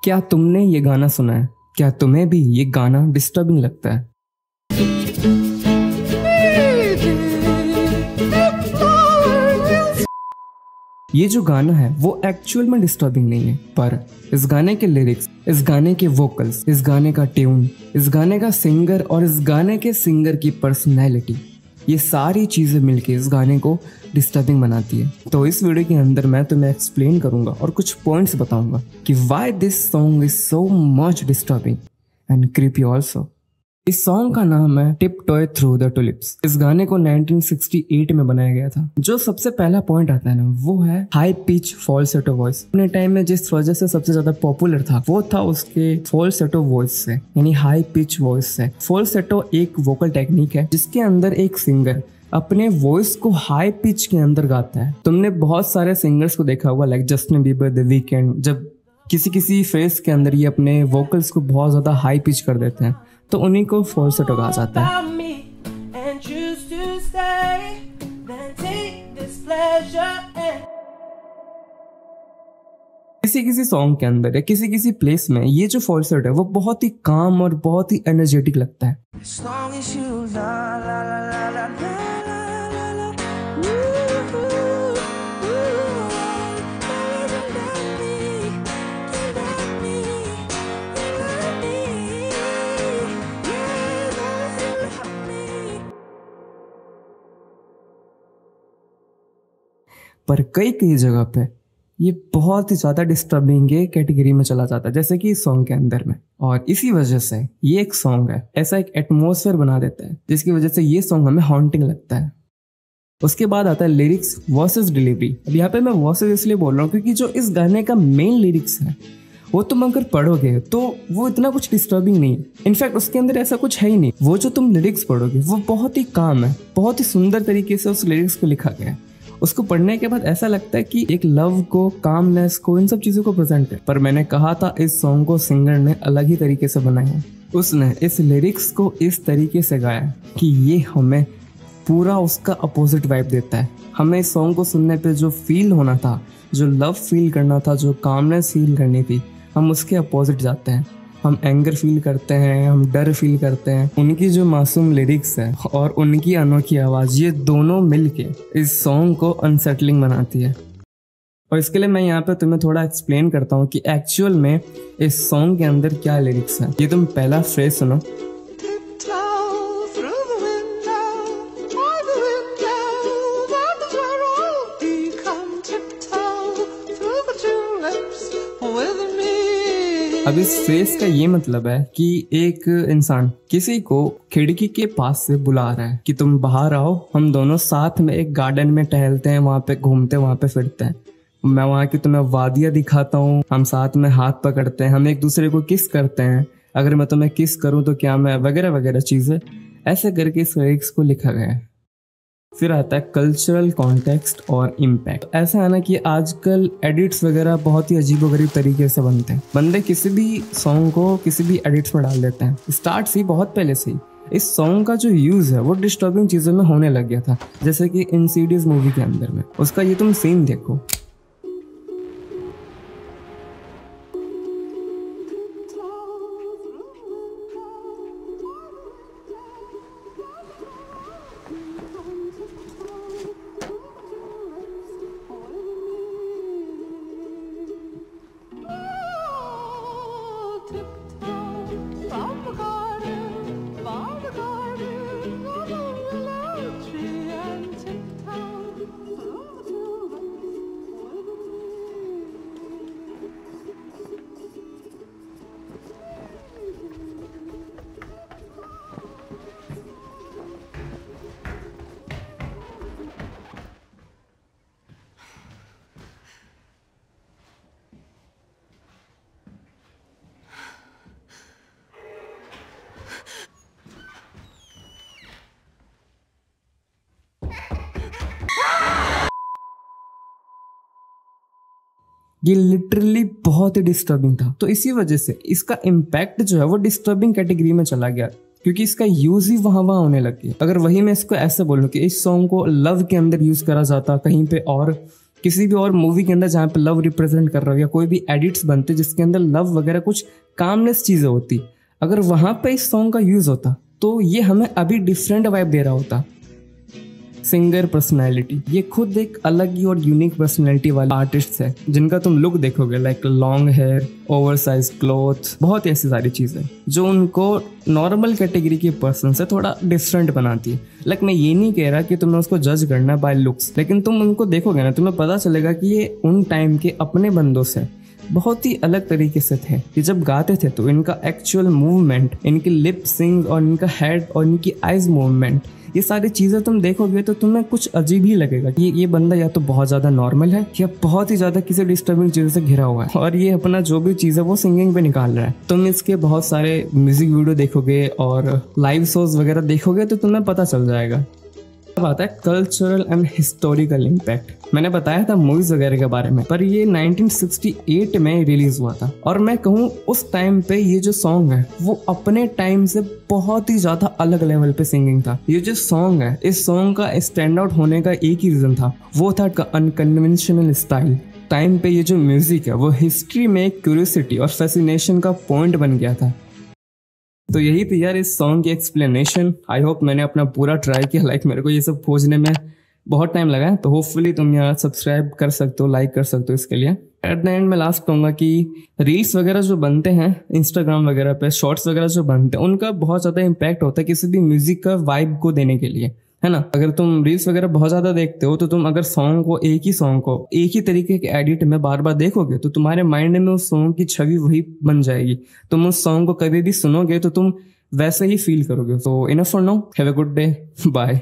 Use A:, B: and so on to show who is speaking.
A: क्या तुमने ये गाना सुना है? क्या तुम्हें भी ये गाना डिस्टर्बिंग लगता है? ये जो गाना है वो एक्चुअल में डिस्टर्बिंग नहीं है, पर इस गाने के लिरिक्स, इस गाने के वोकल्स, इस गाने का ट्यून, इस गाने का सिंगर और इस गाने के सिंगर की पर्सनैलिटी, ये सारी चीज़ें मिलके इस गाने को डिस्टर्बिंग बनाती है। तो इस वीडियो के अंदर मैं तुम्हें एक्सप्लेन करूंगा और कुछ पॉइंट्स बताऊंगा कि why this song is so much disturbing and creepy also. इस सॉन्ग का नाम है टिपटॉय थ्रू द टुलिप्स। इस गाने को 1968 में बनाया गया था। जो सबसे पहला पॉइंट आता है ना, वो है हाई पिच फॉल्सेटो वॉइस। अपने टाइम में जिस वजह से सबसे ज्यादा पॉपुलर था वो था उसके फॉल्सेटो वॉइस से, यानी हाई पिच वॉइस से। फॉल्सेटो एक वोकल टेक्निक है जिसके अंदर एक सिंगर अपने वॉइस को हाई पिच के अंदर गाता है। तुमने बहुत सारे सिंगर्स को देखा होगा, like Justin Bieber, the weekend, जब किसी फ्रेज के अंदर ये अपने वोकल्स को बहुत ज्यादा हाई पिच कर देते हैं तो उन्हीं को फॉल्सेटो कहा जाता है। किसी सॉन्ग के अंदर या किसी प्लेस में ये जो फॉल्सेटो है वो बहुत ही काम और बहुत ही एनर्जेटिक लगता है। पर कई जगह पे ये बहुत ही ज्यादा डिस्टर्बिंग कैटेगरी में चला जाता है, जैसे कि इस सॉन्ग के अंदर में। और इसी वजह से ये एक सॉन्ग है, ऐसा एक एटमॉस्फेयर बना देता है जिसकी वजह से ये सॉन्ग हमें हॉन्टिंग लगता है। उसके बाद आता है लिरिक्स वर्सेस डिलीवरी। अब यहाँ पे मैं वर्सेस इसलिए बोल रहा हूँ क्योंकि जो इस गाने का मेन लिरिक्स है वो तुम अगर पढ़ोगे तो वो इतना कुछ डिस्टर्बिंग नहीं है। इनफैक्ट उसके अंदर ऐसा कुछ है ही नहीं। वो जो तुम लिरिक्स पढ़ोगे वो बहुत ही काम है, बहुत ही सुंदर तरीके से उस लिरिक्स को लिखा गया है। उसको पढ़ने के बाद ऐसा लगता है कि एक लव को, कामनेस को, इन सब चीजों को प्रेजेंट है। पर मैंने कहा था इस सॉन्ग को सिंगर ने अलग ही तरीके से बनाया है। उसने इस लिरिक्स को इस तरीके से गाया कि ये हमें पूरा उसका अपोजिट वाइब देता है। हमें इस सॉन्ग को सुनने पे जो फील होना था, जो लव फील करना था, जो कामनेस फील करनी थी, हम उसके अपोजिट जाते हैं। हम एंगर फील करते हैं, हम डर फील करते हैं। उनकी जो मासूम लिरिक्स है और उनकी अनोखी आवाज़, ये दोनों मिलके इस सॉन्ग को अनसेटलिंग बनाती है। और इसके लिए मैं यहाँ पे तुम्हें थोड़ा एक्सप्लेन करता हूँ कि एक्चुअल में इस सॉन्ग के अंदर क्या लिरिक्स है। ये तुम पहला फ्रेज सुनो। अब इस फ्रेज का ये मतलब है कि एक इंसान किसी को खिड़की के पास से बुला रहा है कि तुम बाहर आओ, हम दोनों साथ में एक गार्डन में टहलते हैं, वहाँ पे घूमते, वहाँ पे फिरते हैं। मैं वहाँ की तुम्हें वादियाँ दिखाता हूँ, हम साथ में हाथ पकड़ते हैं, हम एक दूसरे को किस करते हैं, अगर मैं तुम्हें किस करूँ तो क्या मैं, वगैरह वगैरह चीज़ें। ऐसे करके इस लिरिक्स को लिखा गया है। फिर आता है कल्चरल कॉन्टेक्स्ट और इम्पैक्ट। ऐसा है ना कि आजकल एडिट्स वगैरह बहुत ही अजीबोगरीब तरीके से बनते हैं। बंदे किसी भी सॉन्ग को किसी भी एडिट्स में डाल देते हैं। स्टार्ट से बहुत पहले से ही इस सॉन्ग का जो यूज़ है वो डिस्टर्बिंग चीज़ों में होने लग गया था, जैसे कि इंसीडियस मूवी के अंदर में। उसका ये तुम सीन देखो। ये लिटरली बहुत ही डिस्टर्बिंग था। तो इसी वजह से इसका इम्पैक्ट जो है वो डिस्टर्बिंग कैटेगरी में चला गया, क्योंकि इसका यूज ही वहां होने लग गया। अगर वही मैं इसको ऐसे बोलूं कि इस सॉन्ग को लव के अंदर यूज करा जाता, कहीं पे और किसी भी और मूवी के अंदर जहाँ पे लव रिप्रेजेंट कर रहा हो, या कोई भी एडिट्स बनते जिसके अंदर लव वगैरह कुछ कामनेस चीजें होती, अगर वहां पे इस सॉन्ग का यूज होता तो ये हमें अभी डिफरेंट वाइब दे रहा होता। सिंगर पर्सनैलिटी, ये खुद एक अलग ही और यूनिक पर्सनैलिटी वाले आर्टिस्ट है जिनका तुम लुक देखोगे like long hair, over size cloth, बहुत ही ऐसी सारी चीजें जो उनको नॉर्मल कैटेगरी के पर्सन से थोड़ा डिफरेंट बनाती है। लाइक मैं ये नहीं कह रहा कि तुम्हें उसको जज करना बाय लुक्स, लेकिन तुम उनको देखोगे ना, तुम्हें पता चलेगा कि ये उन टाइम के अपने बंदों से बहुत ही अलग तरीके से थे। कि जब गाते थे तो इनका एक्चुअल मूवमेंट, इनकी लिप सिंग और इनका हेड और इनकी आइज मूवमेंट, ये सारी चीजें तुम देखोगे तो तुम्हें कुछ अजीब ही लगेगा कि ये बंदा या तो बहुत ज्यादा नॉर्मल है या बहुत ही ज्यादा किसी डिस्टर्बिंग चीजों से घिरा हुआ है, और ये अपना जो भी चीज है वो सिंगिंग पे निकाल रहा है। तुम इसके बहुत सारे म्यूजिक वीडियो देखोगे और लाइव शोज वगैरह देखोगे तो तुम्हें पता चल जाएगा। अब आता है कल्चरल एंड हिस्टोरिकल इम्पैक्ट। मैंने बताया था मूवीज वगैरह के बारे में, पर ये 1968 में रिलीज हुआ था, और मैं कहूँ उस टाइम पे ये जो सॉन्ग है वो अपने टाइम से बहुत ही ज्यादा अलग लेवल पे सिंगिंग था। ये जो सॉन्ग है, इस सॉन्ग का स्टैंड आउट होने का एक ही रीजन था, वो था अनकन्वेंशनल स्टाइल। टाइम पे ये जो म्यूजिक है वो हिस्ट्री में एक क्यूरियोसिटी और फैसिनेशन का पॉइंट बन गया था। तो यही थी यार इस सॉन्ग की एक्सप्लेनेशन। आई होप मैंने अपना पूरा ट्राई किया। लाइक मेरे को ये सब खोजने में बहुत टाइम लगा है, तो होपफुली तुम यार सब्सक्राइब कर सकते हो, लाइक कर सकते हो इसके लिए। एट द एंड मैं लास्ट कहूँगा कि रील्स वगैरह जो बनते हैं इंस्टाग्राम वगैरह पे, शॉर्ट्स वगैरह जो बनते हैं, उनका बहुत ज़्यादा इम्पैक्ट होता है किसी भी म्यूजिक का वाइब को देने के लिए, है ना। अगर तुम रील्स वगैरह बहुत ज्यादा देखते हो तो तुम अगर एक ही सॉन्ग को एक ही तरीके के एडिट में बार बार देखोगे तो तुम्हारे माइंड में उस सॉन्ग की छवि वही बन जाएगी। तुम उस सॉन्ग को कभी भी सुनोगे तो तुम वैसे ही फील करोगे। तो enough for now, have a good day, bye.